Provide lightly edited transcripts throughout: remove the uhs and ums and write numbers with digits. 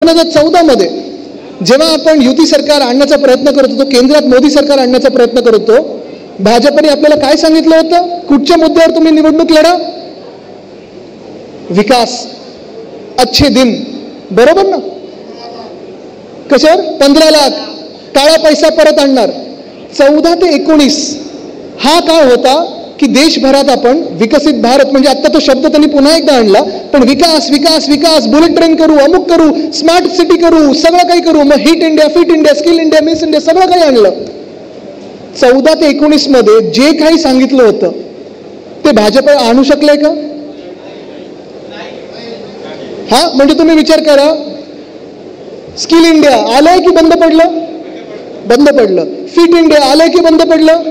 2014 मध्ये जेव्हा आपण युती सरकार आणण्याचा प्रयत्न करत होतो, केंद्रात मोदी सरकार आणण्याचा प्रयत्न करत होतो, भाजपने आपल्याला काय सांगितलं होतं? कुठच्या मुद्द्यावर तुम्ही निवडणूक लढा? विकास, अच्छे दिन, बरोबर ना? कशावर? 15 लाख, काळा पैसा परत आणणार. 14 ते 19 हा काळ होता की देशभरात आपण विकसित भारत, म्हणजे आता तो शब्द त्यांनी पुन्हा एकदा आणला, पण विकास विकास विकास, बुलेट ट्रेन करू, अमुक करू, स्मार्ट सिटी करू, सगळं काही करू, मग hit India, fit India, skill India, miss India, सगळं काही आणलं. 14 ते 19 मध्ये जे काही सांगितलं होतं ते भाजप आणू शकले का? हा, म्हणजे तुम्ही विचार करा, स्किल इंडिया आलंय की बंद पडलं? बंद पडलं. फिट इंडिया आलंय की बंद पडलं?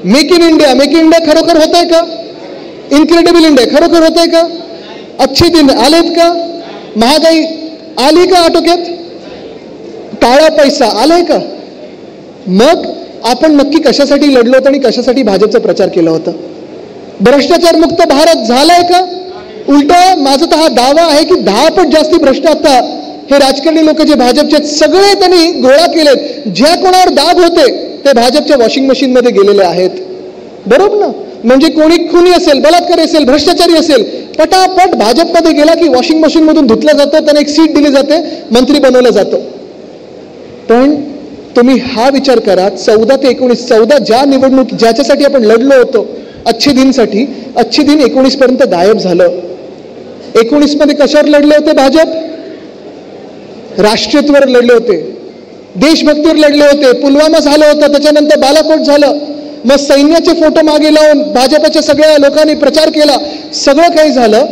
मेक इन इंडिया खरोखर होत आहे का? इनक्रेडिबल इंडिया खरोखर होत आहे का? अच्छे दिन आलेत का? महागाई आली का आटोक्यात? काळा पैसा आलाय का? मग आपण नक्की कशासाठी लढलो होतो आणि कशासाठी भाजपचा प्रचार केला होता? भ्रष्टाचार मुक्त भारत झालाय का? उलट माझा तर हा दावा आहे की 10 पट जास्ती भ्रष्ट आता हे राजकारणी लोक जे भाजपचे सगळे त्यांनी गोळा केलेत, ज्या कोणावर दाग होते ते भाजपच्या वॉशिंग मशीन मध्ये गेलेले आहेत. बरोबर ना? म्हणजे कोणी खुनी असेल, बलात्कारी असेल, भ्रष्टाचारी असेल, पटापट भाजपमध्ये गेला की वॉशिंग मशीन मधून धुतलं जातं, त्यांना एक सीट दिली जाते, मंत्री बनवलं जातं. पण तुम्ही हा विचार करा, 14 ते 19, 14 ज्या निवडणूक ज्याच्यासाठी आपण लढलो होतो अच्छे दिनसाठी, अच्छे दिन 19 पर्यंत गायब झालं. 19 मध्ये कशावर लढले होते भाजप? राष्ट्रीयत्वावर लढले होते, देशभक्तीवर लढले होते. पुलवामा झालं होतं, त्याच्यानंतर बालाकोट झालं, मग सैन्याचे फोटो मागे लावून भाजपच्या सगळ्या लोकांनी प्रचार केला, सगळं काही झालं.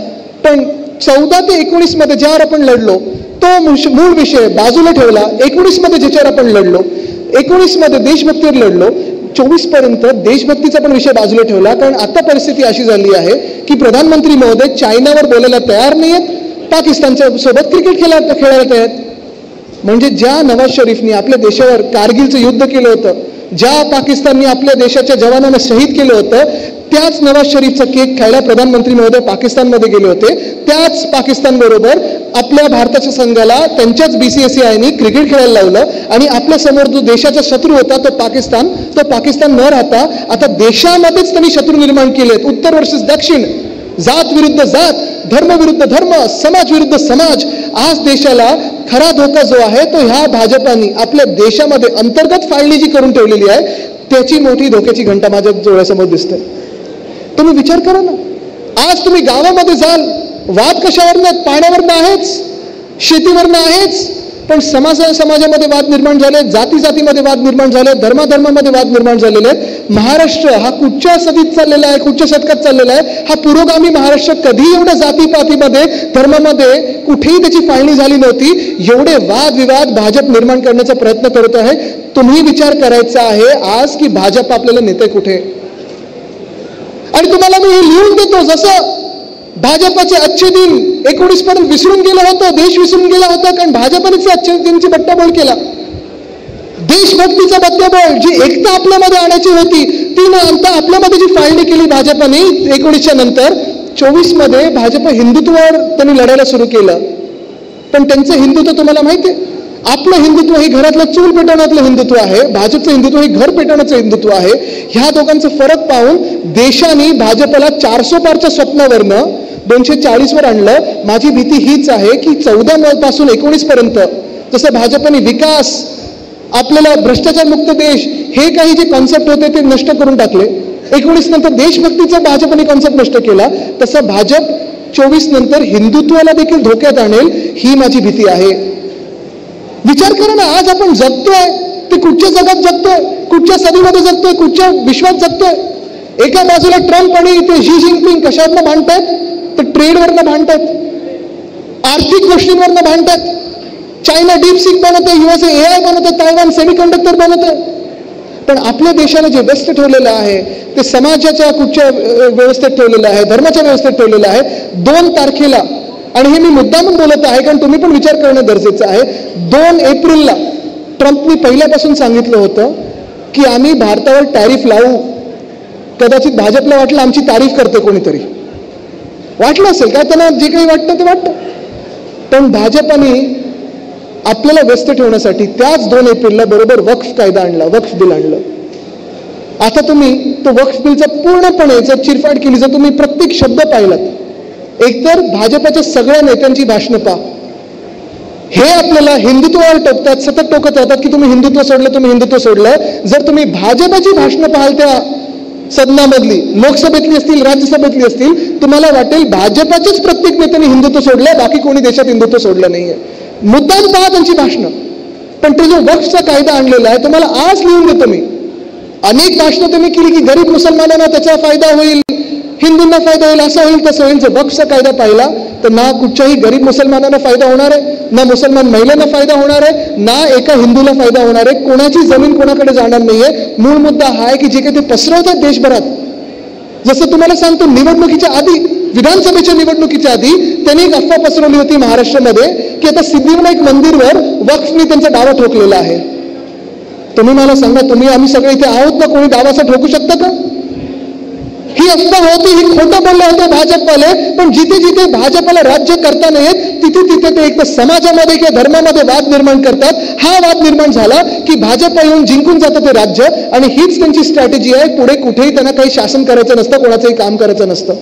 पण 14 ते 19 मध्ये ज्यावर आपण लढलो तो मूळ विषय बाजूला ठेवला. 19 मध्ये ज्याच्यावर आपण लढलो, 19 मध्ये देशभक्तीवर लढलो, 24 पर्यंत देशभक्तीचा पण विषय बाजूला ठेवला. कारण आता परिस्थिती अशी झाली आहे की प्रधानमंत्री महोदय चायनावर बोलायला तयार नाहीयेत, पाकिस्तानच्या सोबत क्रिकेट खेळायला तयार आहेत. म्हणजे ज्या नवाज शरीफनी आपल्या देशावर कारगिलचं युद्ध केलं होतं, ज्या पाकिस्ताननी आपल्या देशाच्या जवानांना शहीद केलं होतं, त्याच नवाज शरीफचा केक खायला प्रधानमंत्री महोदय पाकिस्तानमध्ये गेले होते. त्याच पाकिस्तान बरोबर आपल्या भारताच्या संघाला त्यांच्याच BCCIने क्रिकेट खेळायला लावलं आणि आपल्या समोर जो देशाचा शत्रू होता तो पाकिस्तान न राहता आता देशामध्येच त्यांनी शत्रू निर्माण केलेत. उत्तर वर्सेस दक्षिण, जात विरुद्ध जात, धर्म विरुद्ध धर्म, समाज विरुद्ध समाज. आज देशाला खरा धोका जो आहे तो ह्या भाजपानी आपल्या देशामध्ये अंतर्गत फाळणी जी करून ठेवलेली आहे त्याची मोठी धोक्याची घंटा माझ्या डोळ्यासमोर दिसते. तुम्ही विचार करा ना, आज तुम्ही गावामध्ये जाल, वाद कशावरनं? पाण्यावरनं आहेच, शेतीवरनं आहेच, पण समाजामध्ये वाद निर्माण झाले, जातीमध्ये वाद निर्माण झाले, धर्मामध्ये वाद निर्माण झालेले आहेत. महाराष्ट्र हा कुठच्या सदीत चाललेला आहे, कुठच्या शतकात चाललेला आहे? हा पुरोगामी महाराष्ट्र. कधी एवढ्या जातीपातीमध्ये, धर्मामध्ये कुठेही त्याची फाळणी झाली नव्हती. एवढे वादविवाद भाजप निर्माण करण्याचा प्रयत्न करत आहे. तुम्ही विचार करायचा आहे आज की भाजप आपल्याला नेते कुठे? आणि तुम्हाला मी हे लिहून देतो, जसं भाजपाचे अच्छे दिन 19 पर्यंत विसरून गेलं होतं, देश विसरून गेला होता, कारण भाजपनेच अच्छे दिनची बट्टाबोळ केला. देशभक्तीचा बट्टाबोळ, जी एकता आपल्यामध्ये आणायची होती ती न आणता आपल्यामध्ये जी फाळणी केली भाजपने 19च्या नंतर. 24 मध्ये भाजप हिंदुत्वावर त्यांनी लढायला सुरू केलं. पण त्यांचं हिंदुत्व तुम्हाला माहिती आहे, आपलं हिंदुत्व हे घरातलं चूल पेटवण्यातलं हिंदुत्व आहे, भाजपचं हिंदुत्व हे घर पेटवण्याचं हिंदुत्व आहे. ह्या दोघांचं फरक पाहून देशाने भाजपला 400 पारच्या स्वप्नावरनं 240 वर आणलं. माझी भीती हीच आहे की 14 पासून 19 पर्यंत जसं भाजपने विकास, आपल्याला भ्रष्टाचार मुक्त देश, हे काही जे कॉन्सेप्ट होते ते नष्ट करून टाकले. 19 नंतर देशभक्तीचा भाजपने कॉन्सेप्ट नष्ट केला, तसं भाजप 24 नंतर हिंदुत्वाला देखील धोक्यात आणेल, ही माझी भीती आहे. विचार करा ना, आज आपण जगतोय ते कुठच्या जगात जगतोय, कुठच्या सदीमध्ये जगतोय, कुठच्या विश्वात जगतोय? एका बाजूला ट्रम्प आणि ते शी जिनपिंग कशावरनं भांडतायत? ते ट्रेडवरनं भांडतायत, आर्थिक गोष्टींवरनं भांडतायत. चायना डीपसीक बनवते, USA AI बनवते, तायवान सेमीकंडक्टर बनवते. पण आपल्या देशाने जे व्यस्त ठेवलेलं आहे ते समाजाच्या कुठच्या व्यवस्थेत ठेवलेलं आहे, धर्माच्या व्यवस्थेत ठेवलेलं आहे. 2 तारखेला, आणि हे मी मुद्दामून बोलत आहे कारण तुम्ही पण विचार करणं गरजेचं आहे, 2 एप्रिलला ट्रम्पनी पहिल्यापासून सांगितलं होतं की आम्ही भारतावर टॅरिफ लावू. कदाचित भाजपला वाटलं आमची तारीफ करते कोणीतरी, वाटलं असेल काय त्यांना, जे काही वाटतं ते वाटतं. पण भाजपने आपल्याला व्यस्त ठेवण्यासाठी त्याच 2 एप्रिलला बरोबर वक्फ कायदा आणला, वक्फ बिल आणलं. आता तुम्ही तो वक्फ बिलचा पूर्णपणे जर चिरफाड केली, जर तुम्ही प्रत्येक शब्द पाहिलात, एकतर भाजपच्या सगळ्या नेत्यांची भाषणं पहा, हे आपल्याला हिंदुत्वावर टोकतात, सतत टोकत राहतात की तुम्ही हिंदुत्व सोडलं, तुम्ही हिंदुत्व सोडलं. जर तुम्ही भाजपची भाषणं पाहाल त्या सदनामधली, लोकसभेतली असतील, राज्यसभेतली असतील, तुम्हाला वाटेल भाजपच्याच प्रत्येक नेत्यांनी हिंदुत्व सोडलं, बाकी कोणी देशात हिंदुत्व सोडलं नाहीये. मुद्दाम पहा त्यांची भाषणं. पण ते जो वक्फचा कायदा आणलेला आहे, तुम्हाला आज लिहून देतो मी. अनेक भाषणं त्यांनी केली की गरीब मुसलमानांना त्याचा फायदा होईल, हिंदूंना फायदा होईल, असं होईल तसं होईल. जर वक्फचा कायदा पाहिला तर ना कुठच्याही गरीब मुसलमानांना फायदा होणार आहे, ना मुसलमान महिलांना फायदा होणार आहे, ना एका हिंदूला फायदा होणार आहे. कोणाची जमीन कोणाकडे जाणार नाहीये. मूळ मुद्दा हा आहे की जे काही ते पसरवतात देशभरात, जसं तुम्हाला सांगतो, निवडणुकीच्या आधी, विधानसभेच्या निवडणुकीच्या आधी त्यांनी एक अफवा पसरवली होती महाराष्ट्रामध्ये की आता सिद्धिविनायक मंदिरवर वक्फने त्यांचा दावा ठोकलेला आहे. तुम्ही मला सांगा, तुम्ही आम्ही सगळे इथे आहोत ना, कोणी दावाचा ठोकू शकतं का? ही अफवा होती, ही खोटं बोलले होते भाजपवाले. पण जिथे जिथे भाजपला राज्य करता नाही येत, तिथे तिथे ते एक तर समाजामध्ये किंवा धर्मामध्ये वाद निर्माण करतात. हा वाद निर्माण झाला की भाजप येऊन जिंकून जातं ते राज्य, आणि हीच त्यांची स्ट्रॅटेजी आहे. पुढे कुठेही त्यांना काही शासन करायचं नसतं, कोणाचंही काम करायचं नसतं.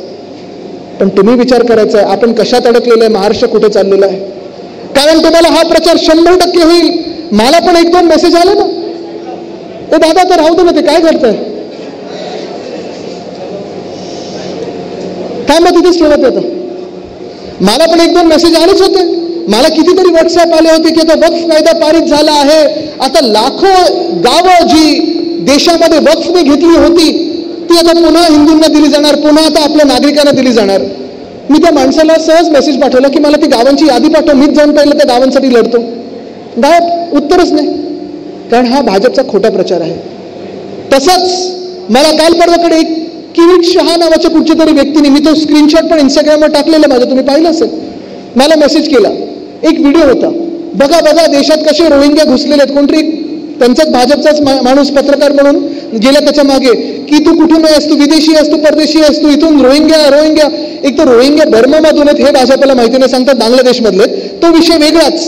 पण तुम्ही विचार करायचा आहे, आपण कशात अडकलेलं आहे, महाराष्ट्र कुठे चाललेला आहे. कारण तुम्हाला हा प्रचार 100% होईल. मला पण 1-2 मेसेज आले ना, ओ दादा तर राहू दे ना, ते काय करताय, काय मग तिथेच ठेवत येतं. मला पण 1-2 मेसेज आलेच होते. मला कितीतरी व्हॉट्सअप आले होते की आता वक्फ कायदा पारित झाला आहे, आता लाखो गावं जी देशामध्ये वक्फने घेतली होती ती आता पुन्हा हिंदूंना दिली जाणार, पुन्हा आता आपल्या नागरिकांना दिली जाणार. मी त्या माणसाला सहज मेसेज पाठवला की मला ती गावांची यादी पाठव, मीच जाऊन पहिलं त्या गावांसाठी लढतो. गावात उत्तरच नाही, कारण हा भाजपचा खोटा प्रचार आहे. तसंच मला काल परवाकडे एक किरीट शहा नावाच्या कुठच्या तरी व्यक्तीने, मी तो स्क्रीनशॉट पण इंस्टाग्रामवर टाकलेला माझ्या, तुम्ही पाहिलं असेल, मला मेसेज केला. एक व्हिडिओ होता, बघा बघा देशात कसे रोहिंग्या घुसलेले आहेत. कोणतरी त्यांचाच भाजपचाच माणूस पत्रकार म्हणून गेला त्याच्या मागे की तू कुठून आहेस, तू विदेशी आहेस, तू परदेशी आहेस, तू इथून रोहिंग्या. एक तर रोहिंग्या बर्मामधून आहेत हे भाजपला माहिती नाही, सांगतात बांगलादेशमधले, तो विषय वेगळाच.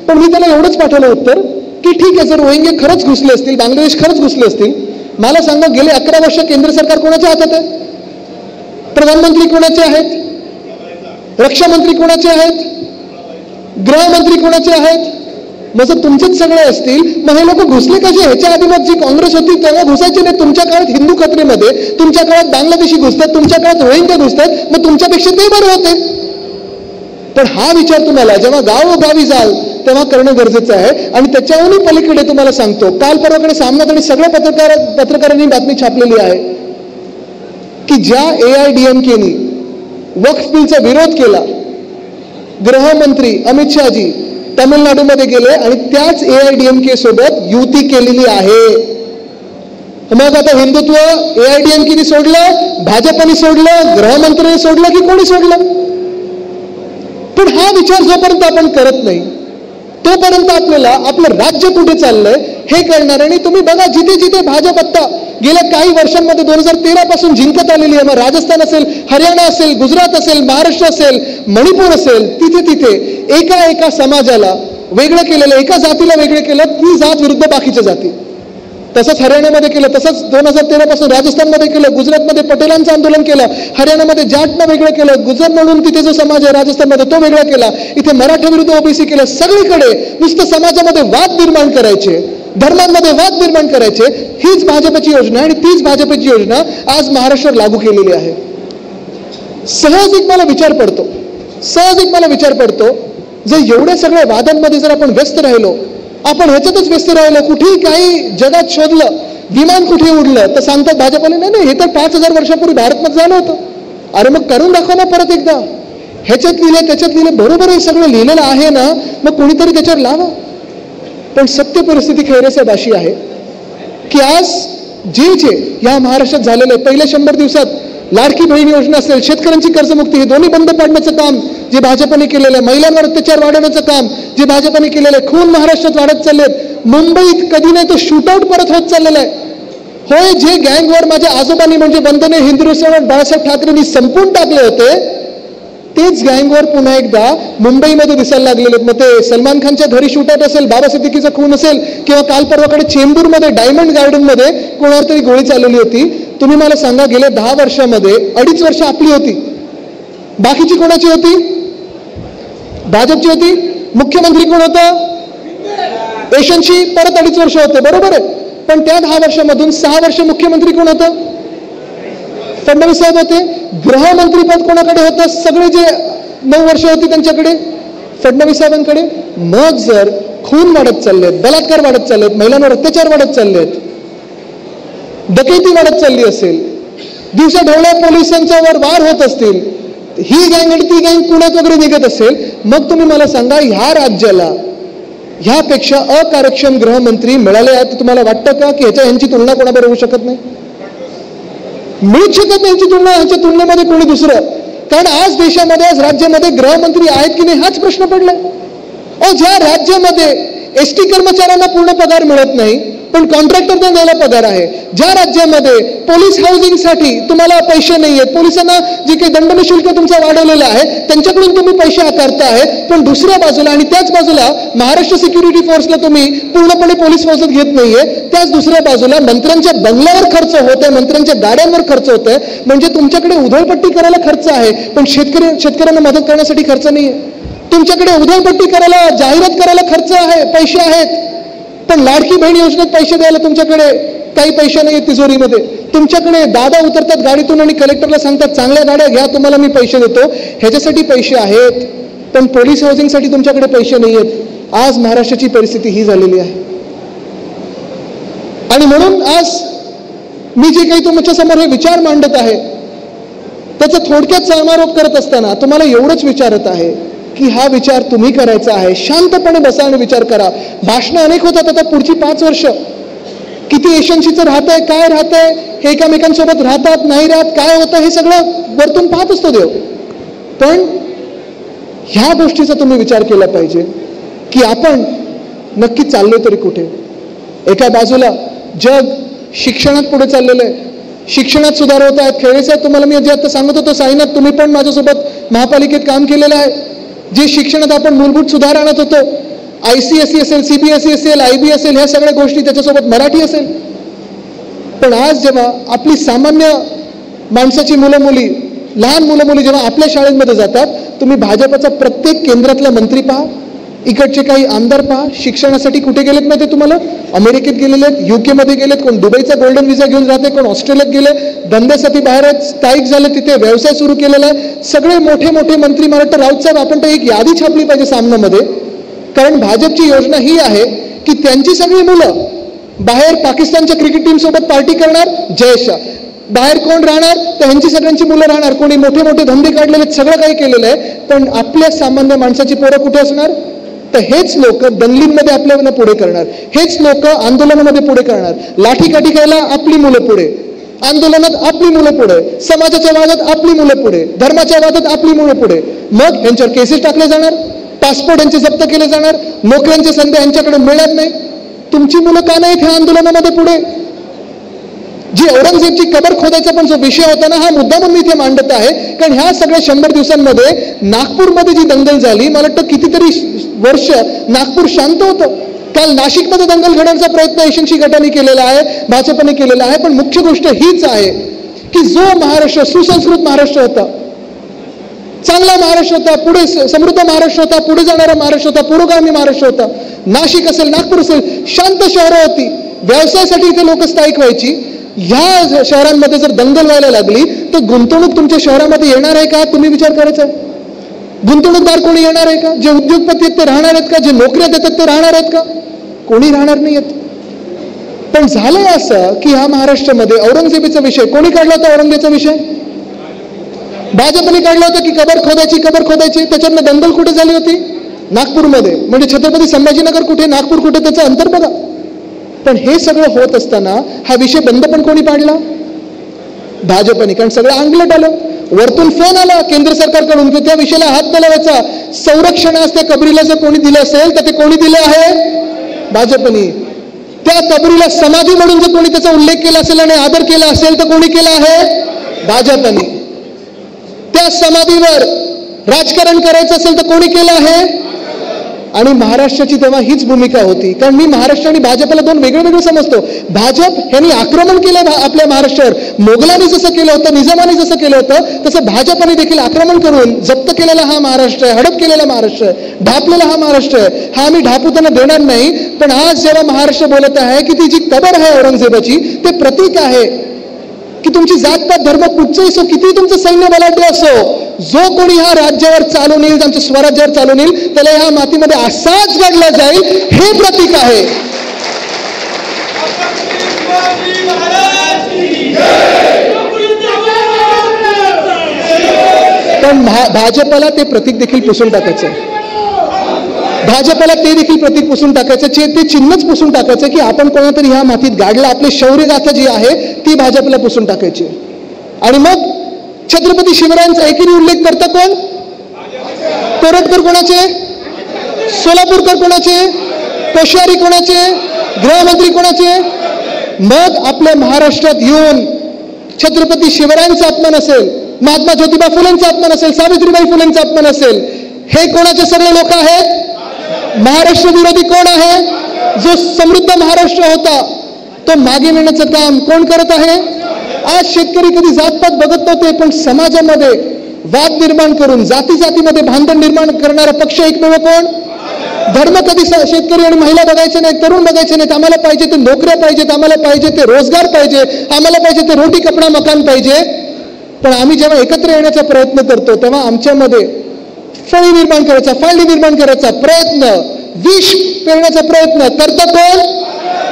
पण मी त्याला एवढंच पाठवलं उत्तर की ठीक आहे, जर रोहिंग्या खरंच घुसले असतील, बांगलादेश खरंच घुसले असतील, मला सांगा गेले 11 वर्ष केंद्र सरकार कोणाच्या हातात आहे? प्रधानमंत्री कोणाचे आहेत? रक्षा मंत्री कोणाचे आहेत? गृहमंत्री कोणाचे आहेत? मग जर तुमचेच सगळे असतील, मग हे लोक घुसले कसे? ह्याच्या आधी मग जी काँग्रेस होती तेव्हा घुसायचे नाही. तुमच्या काळात हिंदू खत्रीमध्ये, तुमच्या काळात बांगलादेशी घुसतात, तुमच्या काळात रोहिंग्या घुसतात, मग तुमच्यापेक्षा ते बरे होते. पण हा विचार तुम्हाला जेव्हा गावोगावी जाल तेव्हा करणं गरजेचं आहे. आणि त्याच्याहूनही पलीकडे तुम्हाला सांगतो, काल परवाकडे सामनात आणि सगळ्या पत्रकारांनी बातमी छापलेली आहे की ज्या AIDMKनी वक्फ बिलचा विरोध केला, गृहमंत्री अमित शहाजी तामिळनाडूमध्ये गेले आणि त्याच AIDMK सोबत युती केलेली आहे. मग आता हिंदुत्व AIDMKनी सोडलं, भाजपने सोडलं, गृहमंत्र्यांनी सोडलं की कोणी सोडलं? पण हा विचार जोपर्यंत आपण करत नाही तोपर्यंत आपल्याला आपलं राज्य कुठे चाललंय हे कळणार. आणि तुम्ही बघा, जिथे जिथे भाजप आता गेल्या काही वर्षांमध्ये 2013 पासून जिंकत आलेली आहे, मग राजस्थान असेल, हरियाणा असेल, गुजरात असेल, महाराष्ट्र असेल, मणिपूर असेल, तिथे तिथे एका समाजाला वेगळं केलेलं, एका जातीला वेगळं केलं, ती जात विरुद्ध बाकीच्या जाती. तसंच हरियाणामध्ये केलं, तसंच 2013 पासून राजस्थानमध्ये केलं, गुजरातमध्ये पटेलांचं आंदोलन केलं, हरियाणामध्ये जाटनं वेगळं केलं, गुजर म्हणून तिथे जो समाज आहे राजस्थानमध्ये तो वेगळा केला, इथे मराठा विरुद्ध OBC केलं. सगळीकडे नुसतं समाजामध्ये वाद निर्माण करायचे, धर्मांमध्ये वाद निर्माण करायचे. हीच भाजपची योजना आणि तीच भाजपची योजना आज महाराष्ट्रात लागू केलेली आहे. सहज एक मला विचार पडतो, जर एवढ्या सगळ्या वादांमध्ये जर आपण व्यस्त राहिलो, आपण ह्याच्यातच व्यस्त राहिलो, कुठेही काही जगात शोधलं, विमान कुठे उडलं तर सांगतात भाजपने नाही हे तर 5000 वर्षापूर्वी भारतमध्ये झालं होतं. अरे मग करून दाखवा ना परत एकदा. ह्याच्यात लिहिलं त्याच्यात लिहिलं, बरोबर हे सगळं लिहिलेलं आहे ना, मग कोणीतरी त्याच्यावर लावा. पण सत्य परिस्थिती खैरेसाहेब अशी आहे की आज जे या महाराष्ट्रात झालेलं आहे, पहिल्या 100 दिवसात लाडकी बहीण योजना असेल, शेतकऱ्यांची कर्जमुक्ती, हे दोन्ही बंद पाडण्याचं काम जे भाजपने केलेलं आहे, महिलांवर अत्याचार वाढवण्याचं काम जे भाजपने केलेलं आहे, खून महाराष्ट्रात वाढत चाललेत, मुंबईत कधी नाही तो शूटआउट परत होत चाललेला आहे. होय, जे गँगवर माझ्या आजोबांनी म्हणजे वंदनीय हिंदुस्थान बाळासाहेब ठाकरेंनी संपून टाकले होते, तेच गँगवर पुन्हा एकदा मुंबईमध्ये दिसायला लागलेले आहेत. मग ते सलमान खानच्या घरी शूट असेल, बाबा सिद्दीकीचा खून असेल, किंवा काल परवाकडे चेंबूरमध्ये डायमंड गार्डनमध्ये कोणावर तरी गोळी चालवली होती. तुम्ही मला सांगा, गेल्या 10 वर्षामध्ये 2.5 वर्ष आपली होती, बाकीची कोणाची होती? भाजपची होती. मुख्यमंत्री कोण होता? यशवंतशी परत 2.5 वर्ष होते, बरोबर आहे. पण त्या 10 वर्षामधून 6 वर्ष मुख्यमंत्री कोण होतं? फडणवीस साहेब होते. गृहमंत्री पद कोणाकडे होतं? सगळे जे 9 वर्ष होती त्यांच्याकडे, फडणवीस साहेबांकडे. मग जर खून वाढत चाललेत, बलात्कार वाढत चाललेत, महिलांवर अत्याचार वाढत चाललेत, डकैती वाढत चालली असेल, दिवसा ढवळ्या पोलिसांच्यावर वार होत असतील, ही गँग आणि ती गँग पुण्यात वगैरे निघत असेल, मग तुम्ही मला सांगा, ह्या राज्याला ह्यापेक्षा अकार्यक्षम गृहमंत्री मिळाले आहेत? तुम्हाला वाटतं का की ह्यांची तुलना कोणाबरोबर होऊ शकत नाही? मिळूच शकत नाही यांची तुलना ह्याच्या तुलनेमध्ये कोणी दुसरं. कारण आज देशामध्ये, आज राज्यामध्ये गृहमंत्री आहेत की नाही हाच प्रश्न पडलाय. ज्या राज्यामध्ये एसटी कर्मचाऱ्यांना पूर्ण पगार मिळत नाही पण कॉन्ट्रॅक्टरना द्यायला पगार आहे, ज्या राज्यामध्ये पोलीस हाऊसिंगसाठी तुम्हाला पैसे नाही आहेत, पोलिसांना जे काही दंडनी शुल्क तुमचा वाढवलेला आहे त्यांच्याकडून तुम्ही पैसे आकारता आहे, पण दुसऱ्या बाजूला आणि त्याच बाजूला महाराष्ट्र सिक्युरिटी फोर्सला तुम्ही पूर्णपणे पोलीस फौजात घेत नाहीये, त्याच दुसऱ्या बाजूला मंत्र्यांच्या बंगल्यावर खर्च होत आहे, मंत्र्यांच्या गाड्यांवर खर्च होत आहे. म्हणजे तुमच्याकडे उधळपट्टी करायला खर्च आहे पण शेतकऱ्यांना मदत करण्यासाठी खर्च नाहीये. तुमच्याकडे उधळपट्टी करायला, जाहिरात करायला खर्च आहे, पैसे आहेत, पण लाडकी बहीण योजनेत पैसे द्यायला तुमच्याकडे काही पैसे नाही तिजोरीमध्ये. तुमच्याकडे दादा उतरतात गाडीतून आणि कलेक्टरला सांगतात चांगल्या गाड्या घ्या, तुम्हाला मी पैसे देतो, ह्याच्यासाठी पैसे आहेत, पण पोलीस हाऊसिंगसाठी तुमच्याकडे पैसे नाही आहेत. आज महाराष्ट्राची परिस्थिती ही झालेली आहे. आणि म्हणून आज मी जे काही तुमच्या समोर हे विचार मांडत आहे त्याचा थोडक्यात समारोप करत असताना तुम्हाला एवढंच विचारत आहे की हा विचार तुम्ही करायचा आहे. शांतपणे बसा आणि विचार करा. भाषणं अनेक होतात. आता पुढची 5 वर्ष किती यशस्वीचं राहतंय, काय राहतंय, हे एकामेकांसोबत राहतात नाही राहत, काय होतं हे सगळं वरतून पाहत असतो देव. पण ह्या गोष्टीचा तुम्ही विचार केला पाहिजे की आपण नक्की चाललोय तरी कुठे. एका बाजूला जग शिक्षणात पुढे चाललेलं आहे, शिक्षणात सुधार होत आहेत. खेळे साहेब, तुम्हाला मी जे आता सांगत होतो, साईनाथ तुम्ही पण माझ्यासोबत महापालिकेत काम केलेलं आहे. जे शिक्षणात आपण मूलभूत सुधार आणत होतो, ICSE असेल, CBSE असेल, IB असेल, ह्या सगळ्या गोष्टी, त्याच्यासोबत मराठी असेल. पण आज जेव्हा आपली सामान्य माणसाची मुलं मुली, लहान मुलं मुली जेव्हा आपल्या शाळेमध्ये जातात, तुम्ही भाजपचा प्रत्येक केंद्रातला मंत्री पहा, इकडचे काही आमदार पहा, शिक्षणासाठी कुठे गेलेत माहिती तुम्हाला? अमेरिकेत गेलेले आहेत, UK मध्ये गेलेत, कोण दुबईचा गोल्डन व्हिसा घेऊन राहते, कोण ऑस्ट्रेलियात गेले, धंद्यासाठी बाहेर आहेत, स्थायिक झाले, तिथे व्यवसाय सुरू केलेला आहे. सगळे मोठे मोठे मंत्री. मला वाटतं राऊत साहेब, आपण तर एक यादी छापली पाहिजे सामनामध्ये, कारण भाजपची योजना ही आहे की त्यांची सगळी मुलं बाहेर पाकिस्तानच्या क्रिकेट टीम सोबत पार्टी करणार, जय शाह. बाहेर कोण राहणार? तर ह्यांची सगळ्यांची मुलं राहणार. कोणी मोठे मोठे धंदे काढलेले, सगळं काही केलेलं आहे, पण आपल्या सामान्य माणसाची पोरं कुठे असणार? तर हेच लोक दंगलींमध्ये आपल्याला पुढे करणार, हेच लोक आंदोलनामध्ये पुढे करणार. लाठीकाठी खायला आपली मुलं पुढे, आंदोलनात आपली मुलं पुढे, समाजाच्या वादात आपली मुलं पुढे, धर्माच्या वादात आपली मुलं पुढे. मग यांच्यावर केसेस टाकले जाणार, पासपोर्ट यांचे जप्त केले जाणार, नोकऱ्यांच्या संधी यांच्याकडे मिळत नाही. तुमची मुलं का नाहीत ह्या आंदोलनामध्ये पुढे? जी औरंगजेबची कबर खोदायचा पण जो विषय होता ना, हा मुद्दा पण मी इथे मांडत आहे. कारण ह्या सगळ्या 100 दिवसांमध्ये नागपूरमध्ये जी दंगल झाली, मला वाटतं कितीतरी वर्ष नागपूर शांत होतं. काल नाशिकमध्ये दंगल घडवण्याचा प्रयत्न यशस्वी गटाने केलेला आहे, भाजपने केलेला आहे. पण मुख्य गोष्ट हीच आहे की जो महाराष्ट्र सुसंस्कृत महाराष्ट्र होता, चांगला महाराष्ट्र होता, पुढे समृद्ध महाराष्ट्र होता, पुढे जाणारा महाराष्ट्र होता, पुरोगामी महाराष्ट्र होता, नाशिक असेल, नागपूर असेल, शांत शहरं होती, व्यवसायासाठी इथे लोक स्थायिक व्हायची. ह्या शहरांमध्ये जर दंगल व्हायला लागली तर गुंतवणूक तुमच्या शहरामध्ये येणार आहे का? तुम्ही विचार करायचा. गुंतवणूकदार कोणी येणार आहे का? जे उद्योगपती आहेत ते राहणार आहेत का? जे नोकऱ्या देतात ते राहणार आहेत का? कोणी राहणार नाही आहेत. पण झालंय असं की ह्या महाराष्ट्रामध्ये औरंगजेबीचा विषय कोणी काढला होता? औरंगजेबचा विषय भाजपने काढला होता की कबर खोदायची. त्याच्यातनं दंगल कुठे झाली होती? नागपूरमध्ये. म्हणजे छत्रपती संभाजीनगर कुठे, नागपूर कुठे, त्याचं अंतर बघा. पण हे सगळं होत असताना हा विषय बंद पण कोणी पाडला? भाजपने. कारण सगळं अंगलट आलं. वरतून फोन आला केंद्र सरकारकडून की त्या विषयाला हात लावायचा. संरक्षणास त्या कबरीला जर कोणी दिलं असेल तर ते कोणी दिलं आहे? भाजपने. त्या कबरीला समाधी म्हणून जर कोणी त्याचा उल्लेख केला असेल आणि आदर केला असेल तर कोणी केला आहे? भाजपने. त्या समाधीवर राजकारण करायचं असेल तर कोणी केलं आहे? आणि महाराष्ट्राची तेव्हा हीच भूमिका होती. कारण मी महाराष्ट्र आणि भाजपला दोन वेगळे वेगळे समजतो. भाजप यांनी आक्रमण केलं आपल्या महाराष्ट्रावर. मोगलांनी जसं केलं होतं, निजामाने जसं केलं होतं, तसं भाजपने देखील आक्रमण करून जप्त केलेला हा महाराष्ट्र आहे, हडप केलेला महाराष्ट्र आहे, ढापलेला हा महाराष्ट्र आहे. हा आम्ही ढापू त्यांना देणार नाही. पण आज जेव्हा महाराष्ट्र बोलत आहे की ती जी कबर आहे औरंगजेबाची, ते प्रतीक आहे की तुमची जातपात धर्म कुठचंही असो, किती तुमचं सैन्य बलाढ्य असो, जो कोणी ह्या राज्यावर चालून येईल, आमच्या स्वराज्यावर चालून येईल, त्याला ह्या मातीमध्ये असाच गाडला जाईल, हे प्रतीक आहे. पण भाजपला ते प्रतीक देखील पुसून टाकायचं. भाजपला ते देखील प्रतीक पुसून टाकायचं, ते चिन्हच पुसून टाकायचं की आपण कोणातरी ह्या मातीत गाडलं. आपली शौर्यगाथा जी आहे ती भाजपला पुसून टाकायची. आणि मग छत्रपती शिवरायांचा एकेरी उल्लेख करता कोण? कोरटकर कोणाचे? सोलापूरकर कोणाचे? कोश्यारी कोणाचे? गृहमंत्री कोणाचे? मग आपल्या महाराष्ट्रात येऊन छत्रपती शिवरायांचा अपमान असेल, महात्मा ज्योतिबा फुलेंचा अपमान असेल, सावित्रीबाई फुलेंचा अपमान असेल, हे कोणाचे सगळे लोक आहेत? महाराष्ट्र विरोधी कोण आहे? जो समृद्ध महाराष्ट्र होता तो मागे नेण्याचं काम कोण करत आहे? आज शेतकरी कधी जातपात बघत नव्हते, पण समाजामध्ये वाद निर्माण करून जाती जातीमध्ये भांडण निर्माण करणारा पक्ष एकमेव कोण? धर्म कधी शेतकरी आणि महिला बघायचे नाहीत, तरुण बघायचे नाहीत. आम्हाला पाहिजे ते नोकऱ्या पाहिजेत, आम्हाला पाहिजे ते रोजगार पाहिजे, आम्हाला पाहिजे ते रोटी कपडा मकान पाहिजे. पण आम्ही जेव्हा एकत्र येण्याचा प्रयत्न करतो तेव्हा आमच्यामध्ये फळी निर्माण करायचा, फाळणी निर्माण करायचा प्रयत्न, विष पेरण्याचा प्रयत्न करता कोण?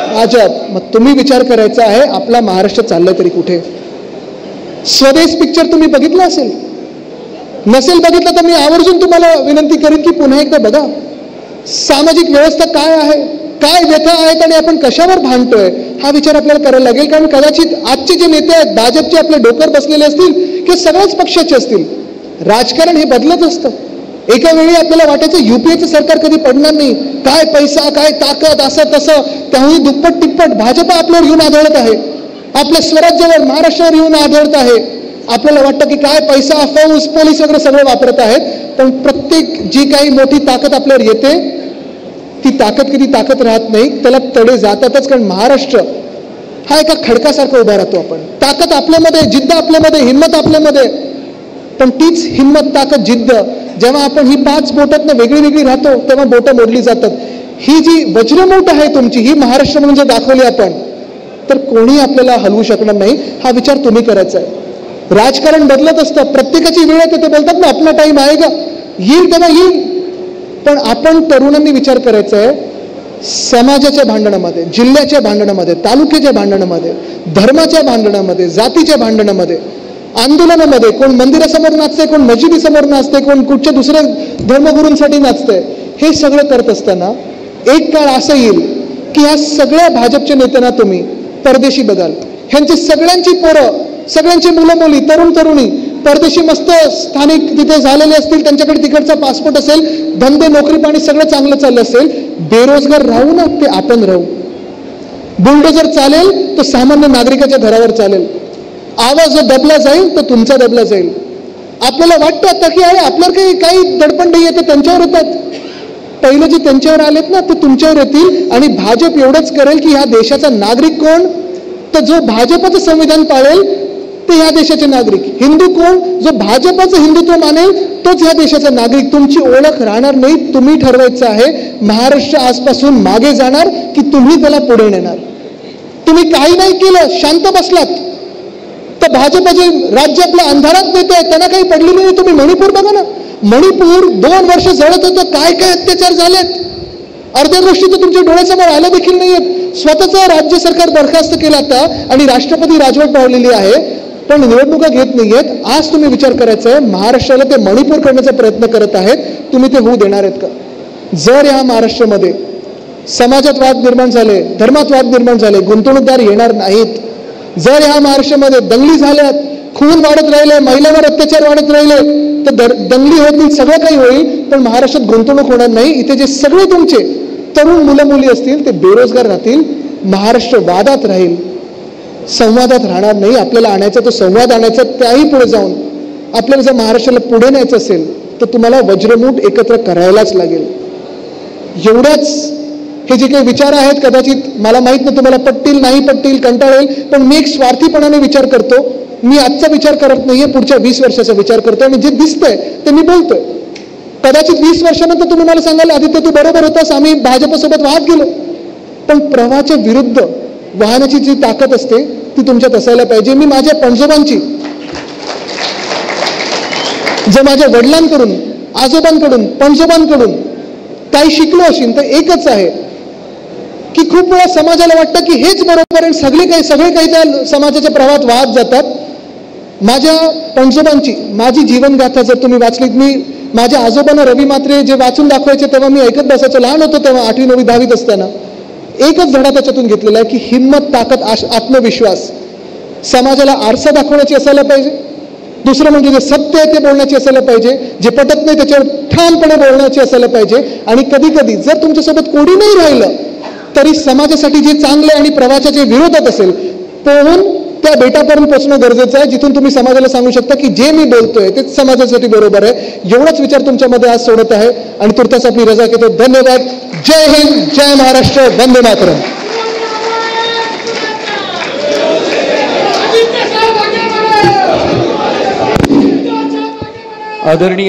भाजप. मग तुम्ही विचार करायचा आहे आपला महाराष्ट्र चाललाय तरी कुठे? स्वदेश पिक्चर तुम्ही बघितला असेल, नसेल बघितलं तर मी आवर्जून तुम्हाला विनंती करीन की पुन्हा एकदा बघा. सामाजिक व्यवस्था काय आहे, काय व्यथा आहेत आणि आपण कशावर भांडतोय हा विचार आपल्याला करायला लागेल. कारण कदाचित आजचे जे नेते आहेत भाजपचे आपले डोकर बसलेले असतील किंवा सगळ्याच पक्षाचे असतील, राजकारण हे बदलत असतं. एका वेळी आपल्याला वाटायचं युपीएचं सरकार कधी पडणार नाही, काय पैसा काय ताकद असं तसं, त्याहून दुप्पट तिप्पट भाजप आपल्यावर येऊन आढळत आहे, आपल्या स्वराज्यावर महाराष्ट्रावर येऊन आढळत आहे. आपल्याला वाटतं की काय पैसा फौज पोलीस वगैरे सगळं वापरत आहेत, पण प्रत्येक जी काही मोठी ताकद आपल्यावर येते ती ताकद कधी ताकद राहत नाही, त्याला तडे जातातच. कारण महाराष्ट्र हा एका खडकासारखा उभा राहतो. आपण ताकद आपल्यामध्ये, जिद्द आपल्यामध्ये, हिंमत आपल्यामध्ये, पण तीच हिंमत ताकद जिद्द जेव्हा आपण ही 5 बोटातनं वेगळी वेगळी राहतो तेव्हा बोटं मोडली जातात. ही जी वज्रमूठ आहे तुमची, ही महाराष्ट्र म्हणून जर दाखवली आपण तर कोणी आपल्याला हलवू शकणार नाही. हा विचार तुम्ही करायचा आहे. राजकारण बदलत असतं, प्रत्येकाची वेळ येते. ते बोलतात ना आपला टाइम आएगा, येईल तेव्हा येईल. पण आपण तरुणांनी विचार करायचा आहे, समाजाच्या भांडणामध्ये, जिल्ह्याच्या भांडणामध्ये, तालुक्याच्या भांडणामध्ये, धर्माच्या भांडणामध्ये, जातीच्या भांडणामध्ये, आंदोलनामध्ये, कोण मंदिरासमोर नाचते, कोण मशिदीसमोर नाचते, कोण कुठच्या दुसऱ्या धर्मगुरूंसाठी नाचते, हे सगळं करत असताना एक काळ असं येईल की ह्या सगळ्या भाजपच्या नेत्यांना तुम्ही परदेशी बघाल. ह्यांची सगळ्यांची पोरं, सगळ्यांची मुलं मुली, तरुण तरुणी परदेशी मस्त स्थानिक तिथे झालेले असतील, त्यांच्याकडे तिकडचा पासपोर्ट असेल, धंदे नोकरी पाणी सगळं चांगलं चाललं असेल. बेरोजगार राहू ना ते आपण राहू. बुलडोजर चालेल तो सामान्य नागरिकाच्या घरावर चालेल. आवाज जो दबला जाईल तो तुमचा दबला जाईल. आपल्याला वाटतं आता की अरे आपल्याला काही दडपण नाही येतं, त्यांच्यावर येतात. पहिलं जे त्यांच्यावर आलेत ना ते तुमच्यावर येतील. आणि भाजप एवढंच करेल की ह्या देशाचा नागरिक कोण, तर जो भाजपचं संविधान पाळेल ते ह्या देशाचे नागरिक. हिंदू कोण, जो भाजपचं हिंदुत्व मानेल तोच ह्या देशाचा नागरिक. तुमची ओळख राहणार नाही. तुम्ही ठरवायचं आहे महाराष्ट्र आजपासून मागे जाणार की तुम्ही त्याला पुढे नेणार. तुम्ही काही नाही केलं, शांत बसलात तर भाजपचे राज्य आपल्या अंधारात नेते आहेत, त्यांना काही पडली नाही. तुम्ही मणिपूर बघा ना, मणिपूर 2 वर्ष जळत होतं, काय काय अत्याचार झालेत. अर्ध्या गोष्टी तर तुमच्या डोळ्यासमोर आल्या देखील नाहीयेत. स्वतःचं राज्य सरकार बरखास्त केलं आता आणि राष्ट्रपती राजवट पावलेली आहे, पण निवडणुका घेत नाहीयेत. आज तुम्ही विचार करायचा आहे महाराष्ट्राला ते मणिपूर करण्याचा प्रयत्न करत आहेत, तुम्ही ते होऊ देणार आहेत का? जर या महाराष्ट्रामध्ये समाजात वाद निर्माण झाले, धर्मात वाद निर्माण झाले, गुंतवणूकदार येणार नाहीत. जर ह्या महाराष्ट्रामध्ये दंगली झाल्यात, खून वाढत राहिले, महिलांवर अत्याचार वाढत राहिले, तर दंगली होतील, सगळं काही होईल, पण महाराष्ट्रात गुंतवणूक होणार नाही. इथे जे सगळे तुमचे तरुण मुलं मुली असतील ते बेरोजगार राहतील. महाराष्ट्र वादात राहील, संवादात राहणार नाही. आपल्याला आणायचा तो संवाद आणायचा, त्याही पुढे जाऊन आपल्याला जर महाराष्ट्राला पुढे न्यायचं असेल तर तुम्हाला वज्रमूठ एकत्र करायलाच लागेल. एवढ्याच हे जे काही विचार आहेत कदाचित मला माहित नाही तुम्हाला पटतील नाही पटतील, कंटाळेल, पण मी एक स्वार्थीपणाने विचार करतो. मी आजचा विचार करत नाहीये, पुढच्या 20 वर्षाचा विचार करतोय आणि जे दिसतंय ते मी बोलतोय. कदाचित 20 वर्षानंतर तुम्ही मला सांगाल आदित्य तू बरोबर होतास, आम्ही भाजपसोबत वाहत गेलो. पण प्रवाहाच्या विरुद्ध वाहनाची जी ताकद असते ती तुमच्यात असायला पाहिजे. मी माझ्या पणजोबांची, जर माझ्या वडिलांकडून, आजोबांकडून, पणजोबांकडून काही शिकलो असेल तर एकच आहे की खूप वेळा समाजाला वाटतं की हेच बरोबर आहे, सगळे काही त्या समाजाच्या प्रवाहात वाहत जातात. माझ्या पणजोबांची माझी जीवनगाथा जर तुम्ही वाचलीत, मी माझ्या आजोबांना रवी म्हात्रे जे वाचून दाखवायचे तेव्हा मी ऐकत बसायचो, लहान होतो तेव्हा 8वी 9वी 10वीत असताना. एकच धडा त्याच्यातून घेतलेला आहे की हिंमत, ताकद, आत्मविश्वास समाजाला आरसा दाखवण्याची असायला पाहिजे. दुसरं म्हणजे जे सत्य आहे ते बोलण्याची असायला पाहिजे, जे पटत नाही त्याच्यावर ठामपणे बोलण्याची असायला पाहिजे. आणि कधी कधी जर तुमच्यासोबत कोणी नाही राहिलं तरी समाजासाठी जे चांगले आणि प्रवाहाच्या जे विरोधात असेल पोहून त्या बेटापर्यंत पोहोचणं गरजेचं आहे, जिथून तुम्ही समाजाला सांगू शकता की जे मी बोलतोय ते समाजासाठी बरोबर आहे. एवढाच विचार तुमच्यामध्ये आज सोडत आहे आणि तुर्तास आपली रजा घेतो. धन्यवाद. जय हिंद, जय महाराष्ट्र, वंदे मातरम. आदरणीय